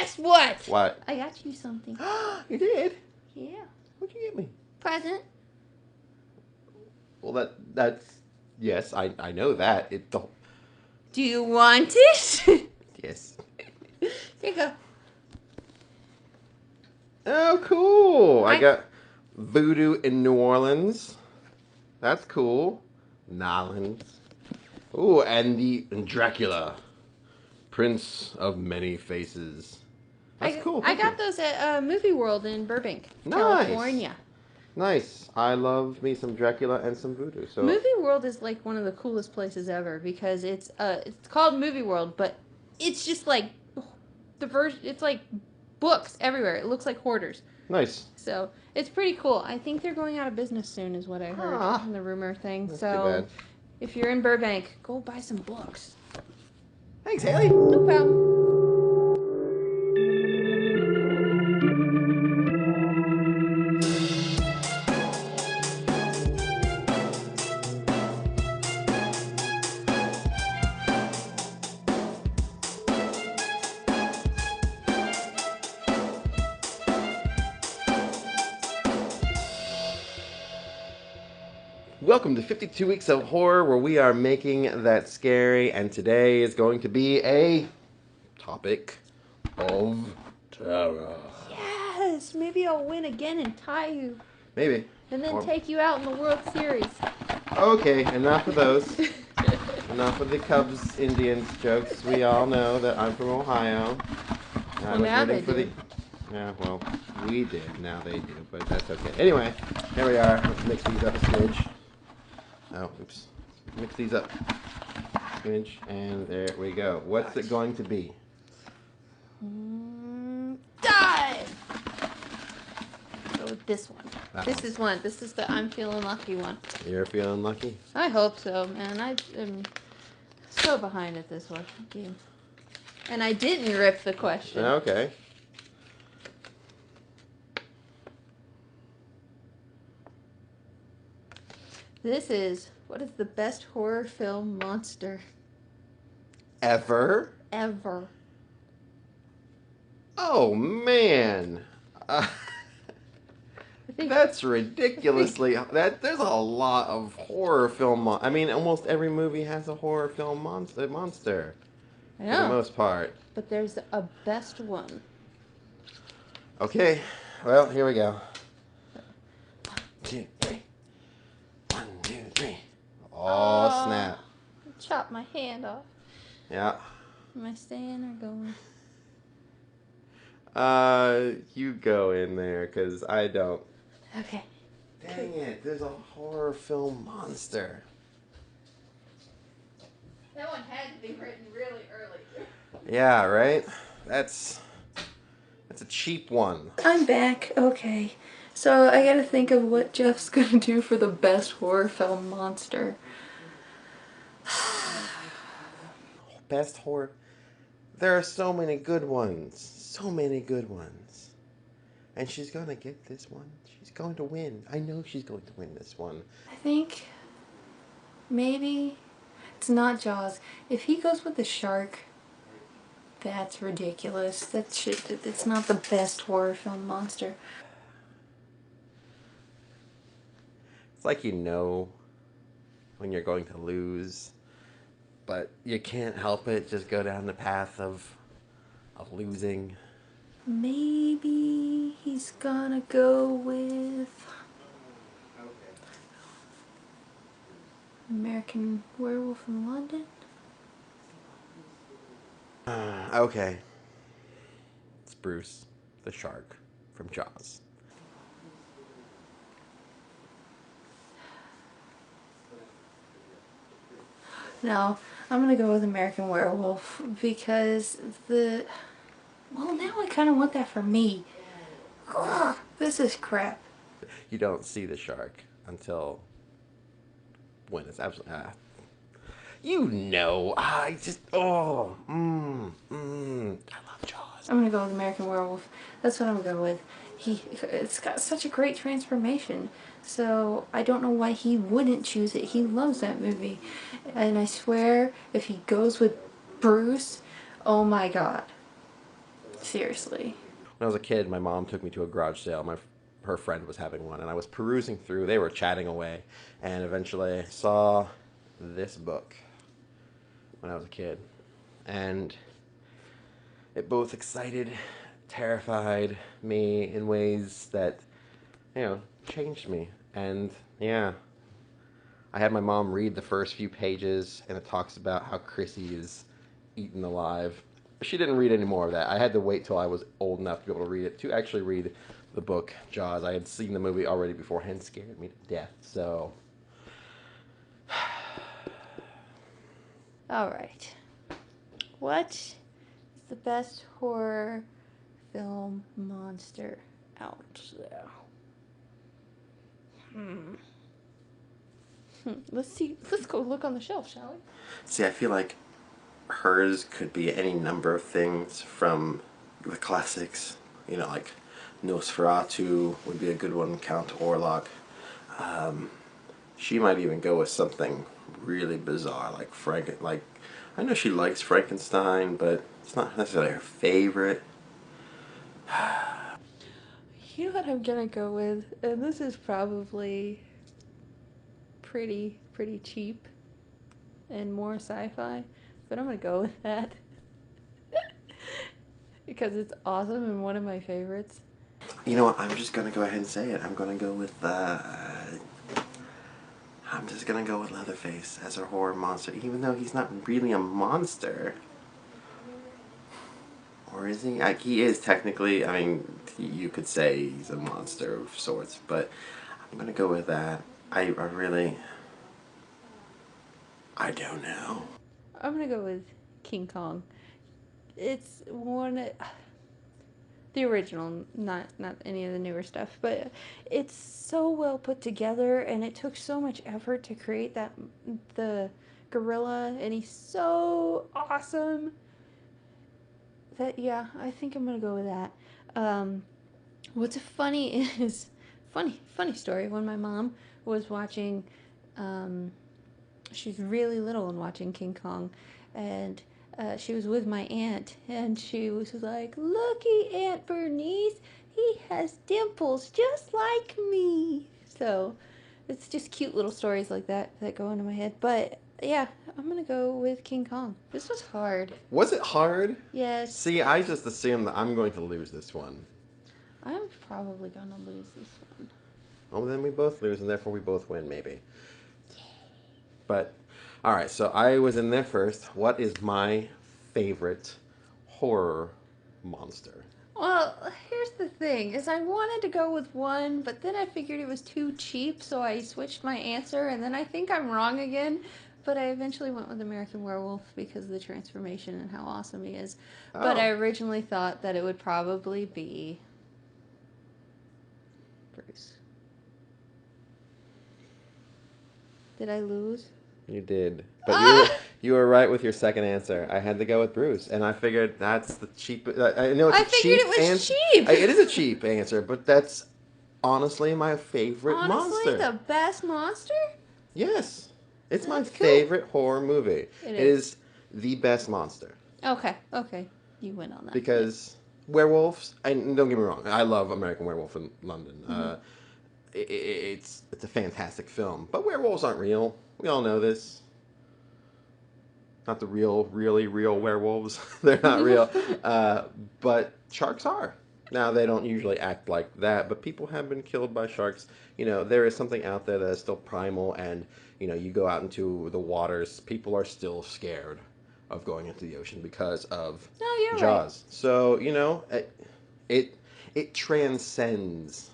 guess what? What? I got you something. You did? Yeah. What'd you get me? Present. Well, that's yes, I know that. Do you want it? Yes. Here you go. Oh, cool! I got Voodoo in New Orleans. That's cool. Nolans. Ooh, and Dracula, Prince of Many Faces. That's cool. I got those at Movie World in Burbank, Nice. California. Nice. I love me some Dracula and some Voodoo. So Movie World is like one of the coolest places ever because it's called Movie World, but it's just like the version. It's like books everywhere. It looks like Hoarders. nice. So it's pretty cool. I think they're going out of business soon, is what I heard in the rumor thing. That's so too bad. if you're in Burbank, go buy some books. Thanks, Haley. No problem. Welcome to 52 Weeks of Horror, where we are making that scary, and today is going to be a topic of terror. Yes, maybe I'll win again and tie you. Maybe. And then take you out in the World Series. Okay, enough of those. Enough of the Cubs Indians jokes. We all know that I'm from Ohio. Well, now they do. Yeah, well, we did. Now they do, but that's okay. Anyway, here we are. Let's mix these up a smidge. Oh, oops. Mix these up. Smidge, and there we go. What's it going to be? Die! Go with this one. This is one. This is the I'm feeling lucky one. You're feeling lucky? I hope so, man. I am so behind at this one game. And I didn't rip the question. Okay. This is, what is the best horror film monster? Ever? Ever. Oh, man. That's ridiculously... There's a lot of horror film... I mean, almost every movie has a horror film monster. I know. For the most part. But there's a best one. Okay. Well, here we go. 1, 2, 3. 1, 2, 3. Oh, snap. Chop my hand off. Yeah. Am I staying or going? You go in there, because I don't. Okay. Dang it, there's a horror film monster. That one had to be written really early. Yeah, right? That's a cheap one. I'm back. Okay. So I gotta think of what Jeff's gonna do for the best horror film monster. Best horror. There are so many good ones. So many good ones. And she's gonna get this one. She's going to win. I know she's going to win this one. I think maybe it's not Jaws. If he goes with the shark, that's ridiculous. It's not the best horror film monster. It's like you know when you're going to lose, but you can't help it. Just go down the path of losing. Maybe he's gonna go with American Werewolf in London. Okay. It's Bruce, the shark from Jaws. No, I'm gonna go with American Werewolf because well, now I kind of want that for me. Ugh, this is crap. You don't see the shark until when it's absolutely... you know, I love Jaws. I'm gonna go with American Werewolf. That's what I'm gonna go with. It's got such a great transformation. So I don't know why he wouldn't choose it. He loves that movie. And I swear, if he goes with Bruce, oh my god. Seriously. When I was a kid, my mom took me to a garage sale. Her friend was having one, and I was perusing through. They were chatting away, and eventually I saw this book when I was a kid, and it both excited, terrified me in ways that, changed me. And yeah, I had my mom read the first few pages, and it talks about how Chrissy is eaten alive. She didn't read any more of that. I had to wait till I was old enough to be able to read it, to actually read the book Jaws. I had seen the movie already beforehand, scared me to death. So, All right. What is the best horror film monster out there? Let's see. Let's go look on the shelf, shall we? see, I feel like hers could be any number of things from the classics. Like Nosferatu would be a good one, Count Orlok. She might even go with something really bizarre, like I know she likes Frankenstein, but it's not necessarily her favorite. You know what I'm gonna go with, and this is probably pretty cheap and more sci-fi, but I'm gonna go with that because it's awesome and one of my favorites. You know what? I'm just gonna go ahead and say it. I'm gonna go with I'm just gonna go with Leatherface as our horror monster, even though he's not really a monster. Or is he? He is technically. I mean, you could say he's a monster of sorts, but I'm gonna go with that. I really. I don't know. I'm gonna go with King Kong. It's one, the original, not any of the newer stuff, but it's so well put together, and it took so much effort to create the gorilla, and he's so awesome that, yeah, I think I'm gonna go with that. What's funny is, funny story, when my mom was watching, she's really little and watching King Kong, and she was with my aunt, and she was like, "Looky, Aunt Bernice, he has dimples just like me." So it's just cute little stories like that go into my head. But yeah, I'm gonna go with King Kong. This was hard. Was it hard? Yes. See, I just assumed that I'm going to lose this one. I'm probably gonna lose this one. Oh, then we both lose, and therefore we both win, maybe. But, alright, so I was in there first. What is my favorite horror monster? Well, here's the thing, is I wanted to go with one, but then I figured it was too cheap, so I switched my answer, and then I think I'm wrong again, but I eventually went with American Werewolf because of the transformation and how awesome he is. Oh. But I originally thought that it would probably be Bruce. Did I lose? You did. But you were right with your second answer. I had to go with Bruce, and I figured that's the cheap. I know it's I a figured cheap it was answer. cheap. It is a cheap answer, but that's honestly my favorite Honestly, monster. the best monster? Yes. It's my That's cool. favorite horror movie. It is the best monster. Okay. You win on that. Because werewolves, and don't get me wrong, I love American Werewolf in London. Mm-hmm. It's a fantastic film, but werewolves aren't real. We all know this. Not the really real werewolves. They're not real. But sharks are. Now, they don't usually act like that, but people have been killed by sharks. There is something out there that is still primal, and, you go out into the waters, people are still scared of going into the ocean because of you're Jaws. Right. So, it transcends.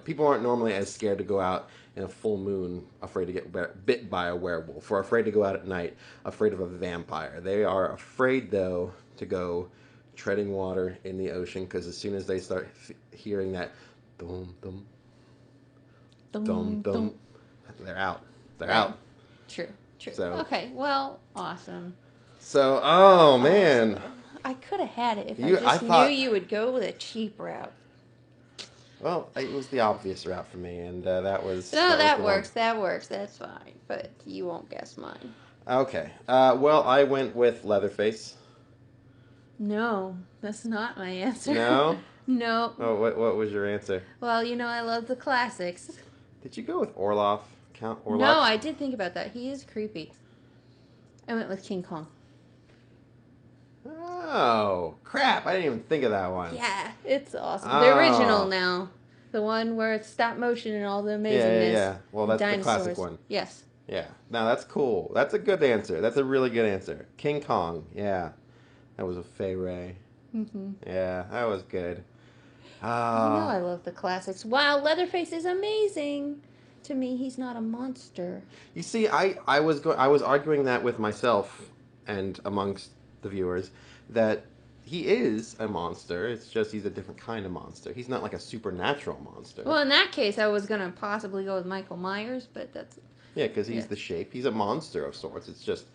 People aren't normally as scared to go out in a full moon, afraid to get bit by a werewolf, or afraid to go out at night, afraid of a vampire. They are afraid, though, to go treading water in the ocean, because as soon as they start hearing that dum dum dum dum, they're out. They're out. True. So, okay, well, awesome. So, oh man, I could have had it if I knew you would go with a cheap route. Well, it was the obvious route for me, and that was... That works. That's fine. But you won't guess mine. Okay. Well, I went with Leatherface. No, that's not my answer. No? No. Oh, what was your answer? Well, you know I love the classics. Did you go with Orloff? Count Orloff? No, I did think about that. He is creepy. I went with King Kong. Oh, crap. I didn't even think of that one. Yeah, it's awesome. Oh. The original now. The one where it's stop motion and all the amazingness. Yeah. Well, The that's the classic dinosaurs. one. Yes. Yeah. Now, that's cool. That's a good answer. That's a really good answer. King Kong. Yeah. That was a Fay Ray. Mm-hmm. Yeah, that was good. You know I love the classics. Wow, Leatherface is amazing. To me, he's not a monster. You see, I was arguing that with myself and amongst the viewers that he is a monster. It's just he's a different kind of monster. He's not like a supernatural monster. Well, in that case, I was gonna possibly go with Michael Myers, but that's Yeah, because he's the shape. He's a monster of sorts. It's just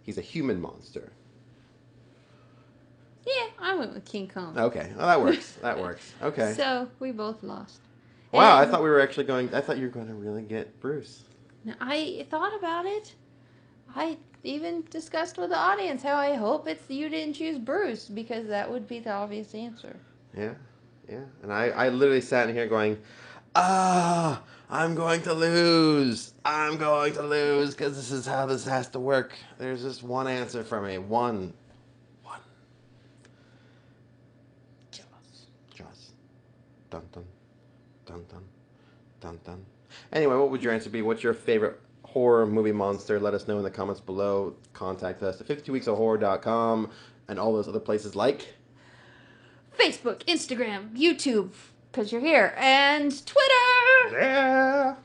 he's a human monster. yeah. I went with King Kong. Okay, well that works. That works. Okay. So we both lost. Wow, I And thought we were actually going. I thought you were going to really get Bruce. I thought about it. I even discussed with the audience how I hope it's you didn't choose Bruce because that would be the obvious answer. Yeah, yeah. And I literally sat in here going, I'm going to lose. I'm going to lose because this is how this has to work. There's just one answer for me. One. Jaws. Dun dun. Dun dun. Dun dun. Anyway, what would your answer be? What's your favorite horror movie monster? Let us know in the comments below. Contact us at 52weeksofhorror.com and all those other places like Facebook, Instagram, YouTube, because you're here, and Twitter. Yeah.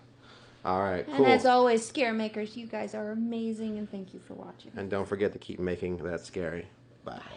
All right, cool. And as always, scare makers, you guys are amazing, and thank you for watching. And don't forget to keep making that scary. Bye.